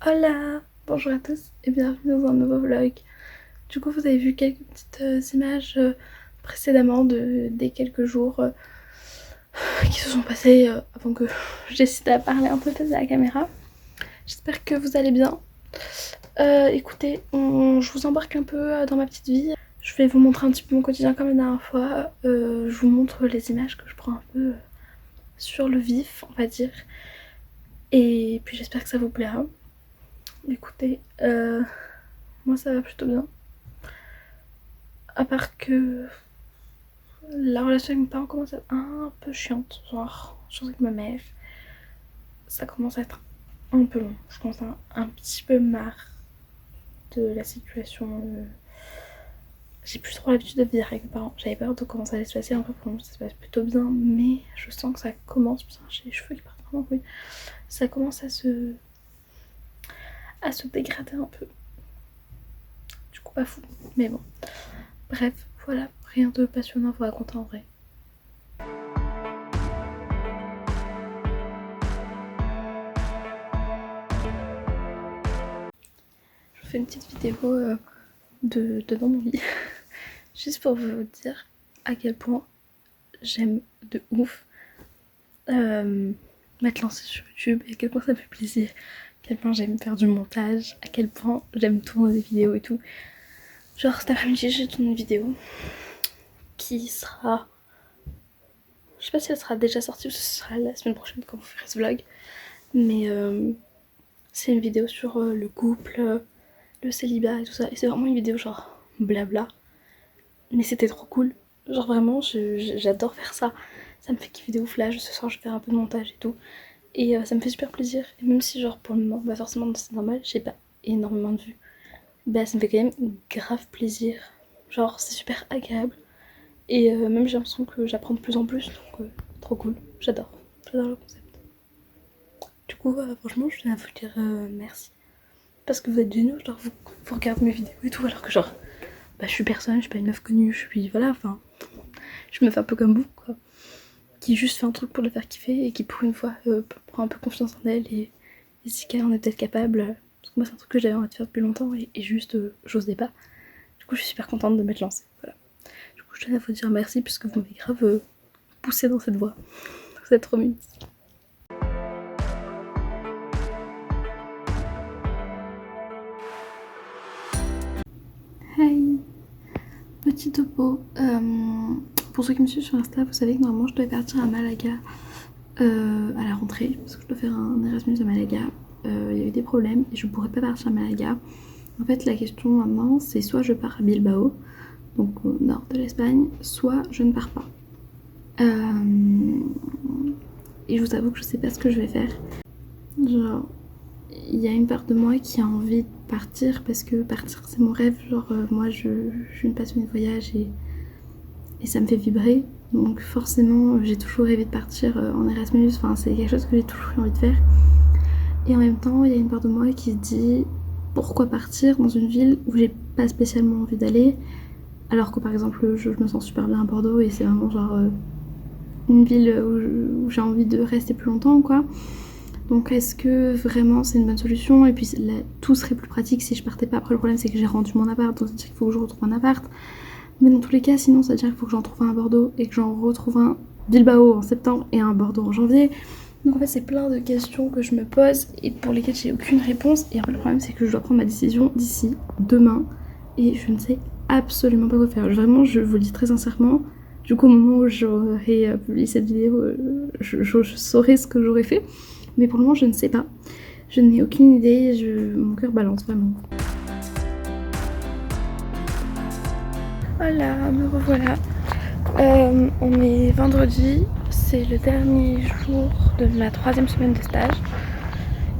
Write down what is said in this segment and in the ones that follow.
Hola, bonjour à tous et bienvenue dans un nouveau vlog. Du coup vous avez vu quelques petites images précédemment des quelques jours qui se sont passés avant que je décide à parler un peu face à la caméra. J'espère que vous allez bien. Écoutez, je vous embarque un peu dans ma petite vie. Je vais vous montrer un petit peu mon quotidien comme la dernière fois. Je vous montre les images que je prends un peu sur le vif, on va dire. Et puis j'espère que ça vous plaira. Écoutez, moi ça va plutôt bien. À part que la relation avec mes parents commence à être un peu chiante. Genre, je avec ma mère, ça commence à être un peu long. Je commence à avoir un petit peu marre de la situation. J'ai plus trop l'habitude de vivre avec mes parents. J'avais peur de comment ça allait se passer. Un peu pour moi, ça se passe plutôt bien. Mais je sens que ça commence. Putain, j'ai les cheveux qui partent vraiment, oui. Ça commence à se dégrader un peu. Du coup, pas fou. Mais bon. Bref, voilà. Rien de passionnant à vous raconter en vrai. Je vous fais une petite vidéo de dans mon lit. Juste pour vous dire à quel point j'aime de ouf m'être lancée sur YouTube, et à quel point ça me fait plaisir, à quel point j'aime faire du montage, à quel point j'aime tourner des vidéos et tout. Genre cet après-midi j'ai tourné une vidéo qui sera... Je sais pas si elle sera déjà sortie ou si ce sera la semaine prochaine quand vous ferez ce vlog. Mais c'est une vidéo sur le couple, le célibat et tout ça. Et c'est vraiment une vidéo genre blabla. Mais c'était trop cool. Genre vraiment, j'adore faire ça. Ça me fait kiffer de ouf. Là, ce soir, je vais faire un peu de montage et tout. Et ça me fait super plaisir. Et même si genre pour le moment, bah forcément c'est normal, j'ai pas énormément de vues, bah ça me fait quand même grave plaisir. Genre c'est super agréable. Et même j'ai l'impression que j'apprends de plus en plus. Donc trop cool. J'adore. J'adore le concept. Du coup, franchement, je tiens à vous dire merci. Parce que vous êtes géniaux, genre vous regardez mes vidéos et tout, alors que genre, bah je suis personne, je suis pas une meuf connue, je suis, voilà, enfin, je me fais un peu comme vous, quoi. Qui juste fait un truc pour le faire kiffer et qui pour une fois prend un peu confiance en elle et si qu'elle en est peut-être capable. Parce que moi c'est un truc que j'avais envie de faire depuis longtemps et juste j'osais pas. Du coup je suis super contente de m'être lancée, voilà. Du coup je tenais à vous dire merci puisque vous m'avez grave poussée dans cette voie. Vous êtes trop mignons. Hey, petit topo. Pour ceux qui me suivent sur Insta, vous savez que normalement je devais partir à Malaga à la rentrée parce que je dois faire un Erasmus à Malaga. Il y a eu des problèmes et je pourrais pas partir à Malaga. En fait, la question maintenant, c'est soit je pars à Bilbao, donc au nord de l'Espagne, soit je ne pars pas. Et je vous avoue que je sais pas ce que je vais faire. Genre, il y a une part de moi qui a envie de partir parce que partir c'est mon rêve. Genre, moi je suis une passionnée de voyage et ça me fait vibrer. Donc forcément, j'ai toujours rêvé de partir en Erasmus. Enfin, c'est quelque chose que j'ai toujours eu envie de faire. Et en même temps, il y a une part de moi qui se dit pourquoi partir dans une ville où j'ai pas spécialement envie d'aller, alors que par exemple, je me sens super bien à Bordeaux et c'est vraiment genre une ville où j'ai envie de rester plus longtemps, quoi. Donc est-ce que vraiment c'est une bonne solution? Et puis là, tout serait plus pratique si je partais pas. Après le problème c'est que j'ai rendu mon appart, donc ça veut dire qu'il faut que je retrouve un appart. Mais dans tous les cas, sinon ça veut dire qu'il faut que j'en trouve un à Bordeaux et que j'en retrouve un Bilbao en septembre et un à Bordeaux en janvier. Donc en fait c'est plein de questions que je me pose et pour lesquelles j'ai aucune réponse. Et en fait le problème c'est que je dois prendre ma décision d'ici demain et je ne sais absolument pas quoi faire. Vraiment je vous le dis très sincèrement. Du coup au moment où j'aurai publié cette vidéo, je saurai ce que j'aurais fait. Mais pour le moment je ne sais pas. Je n'ai aucune idée, mon cœur balance vraiment. Voilà, me revoilà. On est vendredi, c'est le dernier jour de ma 3e semaine de stage.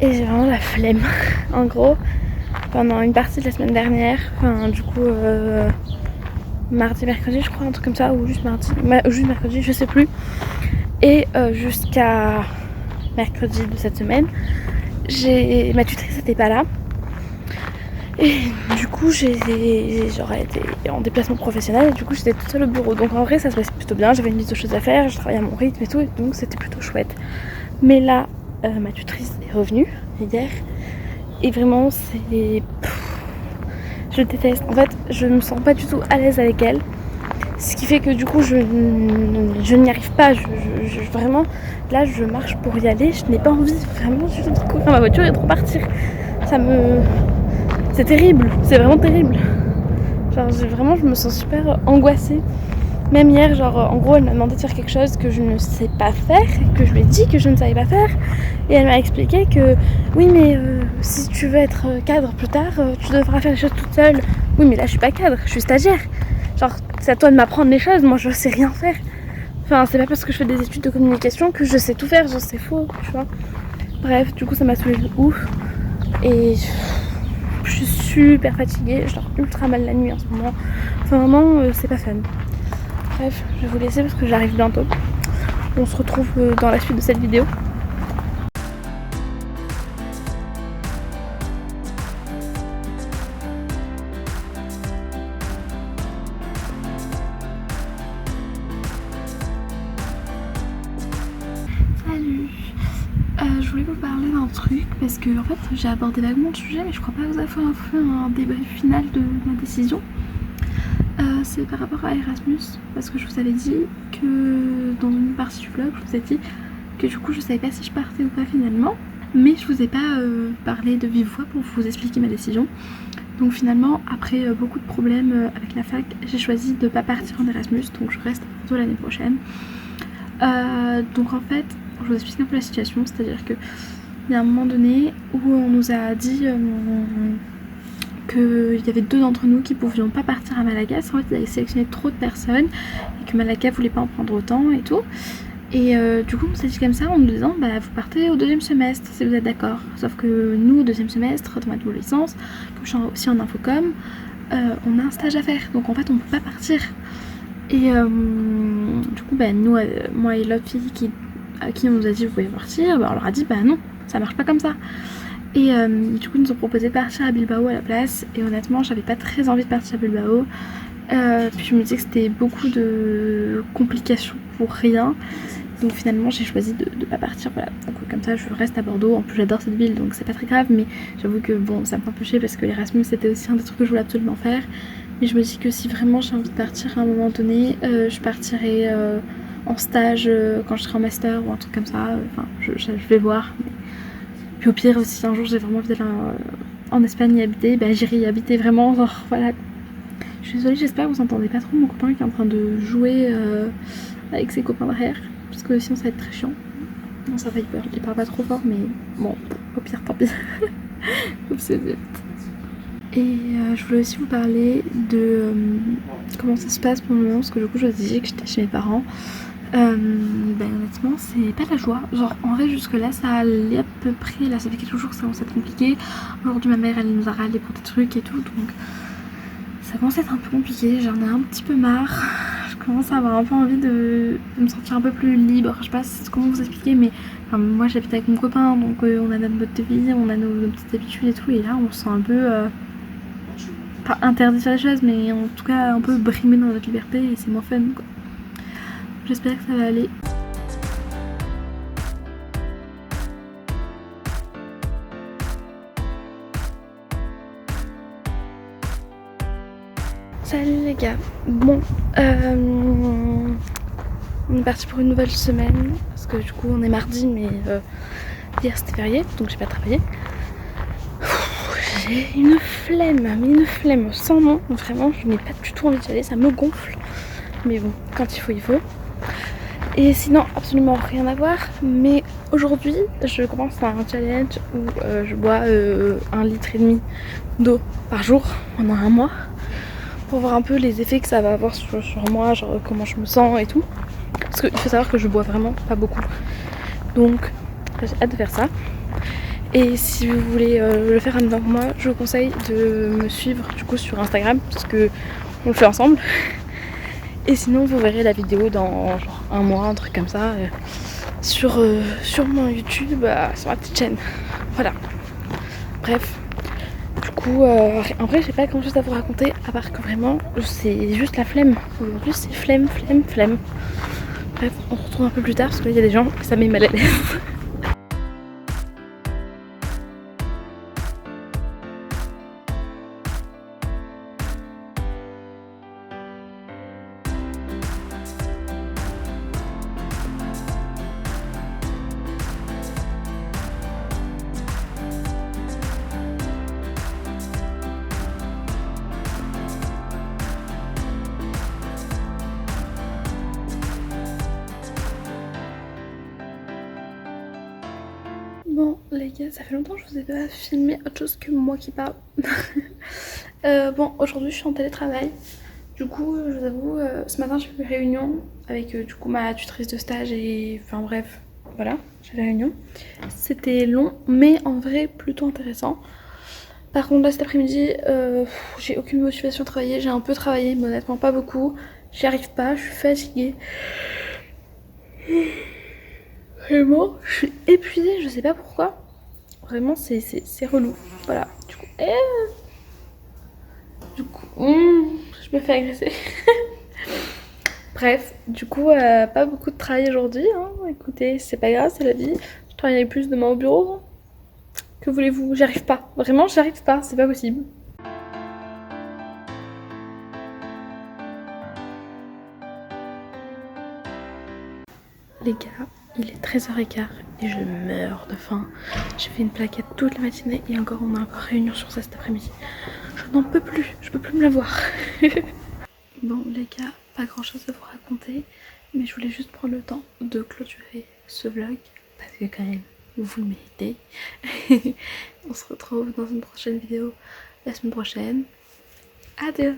Et j'ai vraiment la flemme. En gros, pendant une partie de la semaine dernière, enfin du coup mardi, mercredi je crois, un truc comme ça, ou juste mardi, juste mercredi, je sais plus. Et jusqu'à mercredi de cette semaine, ma tutrice n'était pas là. Et du coup j'aurais été en déplacement professionnel et du coup j'étais toute seule au bureau. Donc en vrai ça se passait plutôt bien, j'avais une liste de choses à faire, je travaillais à mon rythme et tout, et donc c'était plutôt chouette. Mais là ma tutrice est revenue hier Et vraiment c'est... je déteste. En fait je me sens pas du tout à l'aise avec elle. Ce qui fait que du coup je n'y arrive pas. Vraiment là je marche pour y aller. Je n'ai pas envie vraiment du tout de courir ma voiture et de repartir. C'est terrible. C'est vraiment terrible. Genre vraiment je me sens super angoissée. Même hier, genre en gros elle m'a demandé de faire quelque chose que je ne sais pas faire, que je lui ai dit que je ne savais pas faire. Et elle m'a expliqué que oui mais si tu veux être cadre plus tard, tu devras faire les choses toute seule. Oui mais là je suis pas cadre, je suis stagiaire. Genre c'est à toi de m'apprendre les choses, moi je sais rien faire. Enfin c'est pas parce que je fais des études de communication que je sais tout faire, genre c'est faux, tu vois. Bref, du coup ça m'a saoulée de ouf. Et je suis super fatiguée, je dors ultra mal la nuit en ce moment. Enfin vraiment c'est pas fun. Bref, je vais vous laisser parce que j'arrive bientôt. On se retrouve dans la suite de cette vidéo. Salut. Je voulais vous parler d'un truc parce que en fait j'ai abordé vaguement le sujet mais je crois pas vous avoir fait un débrief final de ma décision. C'est par rapport à Erasmus parce que je vous avais dit que dans une partie du vlog je vous ai dit que du coup je savais pas si je partais ou pas finalement, mais je vous ai pas parlé de vive voix pour vous expliquer ma décision. Donc finalement après beaucoup de problèmes avec la fac, j'ai choisi de pas partir en Erasmus, donc je reste plutôt l'année prochaine. Donc en fait je vous explique un peu la situation, c'est-à-dire que il y a un moment donné où on nous a dit qu'il y avait 2 d'entre nous qui pouvions pas partir à Malaga. En fait ils avaient sélectionné trop de personnes et que Malaga voulait pas en prendre autant et tout. Et du coup on s'est dit comme ça en nous disant bah vous partez au 2e semestre si vous êtes d'accord. Sauf que nous au 2e semestre dans ma double licence, comme je suis aussi en infocom, on a un stage à faire, donc en fait on peut pas partir. Et du coup bah nous, moi et l'autre fille à qui on nous a dit vous pouvez partir, bah on leur a dit bah non, ça marche pas comme ça. Et du coup ils nous ont proposé de partir à Bilbao à la place, et honnêtement j'avais pas très envie de partir à Bilbao. Puis je me disais que c'était beaucoup de complications pour rien, donc finalement j'ai choisi de pas partir, voilà. Donc comme ça je reste à Bordeaux, en plus j'adore cette ville donc c'est pas très grave, mais j'avoue que bon ça me fait un peu chier parce que l'Erasmus c'était aussi un des trucs que je voulais absolument faire. Mais je me dis que si vraiment j'ai envie de partir à un moment donné, je partirai en stage quand je serai en master ou un truc comme ça, enfin je vais voir. Puis au pire si un jour j'ai vraiment envie d'aller en Espagne y habiter, bah j'irai y habiter vraiment, genre voilà. Je suis désolée, j'espère que vous entendez pas trop mon copain qui est en train de jouer avec ses copains derrière, parce que sinon ça va être très chiant. Non ça va, il parle pas trop fort mais bon, au pire tant pis. Oups, c'est vite. Et je voulais aussi vous parler de comment ça se passe pour le moment, parce que du coup je vous disais que j'étais chez mes parents. Ben honnêtement c'est pas la joie, genre en vrai jusque là ça allait à peu près, là ça fait quelques jours que ça commence à être compliqué. Aujourd'hui ma mère elle nous a râlé pour des trucs et tout, donc ça commence à être un peu compliqué, j'en ai un petit peu marre. Je commence à avoir un peu envie de me sentir un peu plus libre, je sais pas comment vous expliquer, mais enfin, moi j'habite avec mon copain, donc on a notre mode de vie, on a nos petites habitudes et tout, et là on se sent un peu pas interdit de faire les choses, mais en tout cas un peu brimé dans notre liberté et c'est moins fun quoi. J'espère que ça va aller. Salut les gars. Bon, on est parti pour une nouvelle semaine parce que du coup on est mardi, mais hier c'était férié donc j'ai pas travaillé. J'ai une flemme sans nom, vraiment je n'ai pas du tout envie d'y aller, ça me gonfle. Mais bon, quand il faut. Et sinon absolument rien à voir, mais aujourd'hui je commence un challenge où je bois 1,5 litre d'eau par jour pendant un mois, pour voir un peu les effets que ça va avoir sur moi, genre comment je me sens et tout. Parce qu'il faut savoir que je bois vraiment pas beaucoup, donc j'ai hâte de faire ça. Et si vous voulez le faire en même temps que moi, je vous conseille de me suivre du coup sur Instagram, parce que on le fait ensemble. Et sinon vous verrez la vidéo dans genre un mois, un truc comme ça, sur mon YouTube, sur ma petite chaîne. Voilà. Bref. Du coup, en vrai j'ai pas grand chose à vous raconter, à part que vraiment c'est juste la flemme. Aujourd'hui c'est flemme. Bref, on se retrouve un peu plus tard parce que là il y a des gens et ça met mal à l'aise. Bon les gars, ça fait longtemps que je vous ai pas filmé autre chose que moi qui parle. Bon, aujourd'hui je suis en télétravail. Du coup, je vous avoue, ce matin j'ai fait une réunion avec du coup ma tutrice de stage et enfin bref, voilà, j'ai la réunion. C'était long, mais en vrai plutôt intéressant. Par contre là cet après-midi, j'ai aucune motivation à travailler. J'ai un peu travaillé, mais honnêtement pas beaucoup. J'y arrive pas, je suis fatiguée. Vraiment, je suis épuisée, je sais pas pourquoi. Vraiment, c'est relou. Voilà. Je me fais agresser. Bref, du coup, pas beaucoup de travail aujourd'hui. Hein. Écoutez, c'est pas grave, c'est la vie. Je travaillerai plus demain au bureau. Hein. Que voulez-vous? J'arrive pas. Vraiment, j'arrive pas. C'est pas possible. Les gars, il est 13h15 et je meurs de faim. J'ai fait une plaquette toute la matinée et encore on a encore réunion sur ça cet après-midi. Je n'en peux plus, je peux plus me la voir. Bon les gars, pas grand chose à vous raconter, mais je voulais juste prendre le temps de clôturer ce vlog parce que quand même vous le méritez. On se retrouve dans une prochaine vidéo la semaine prochaine. Adios.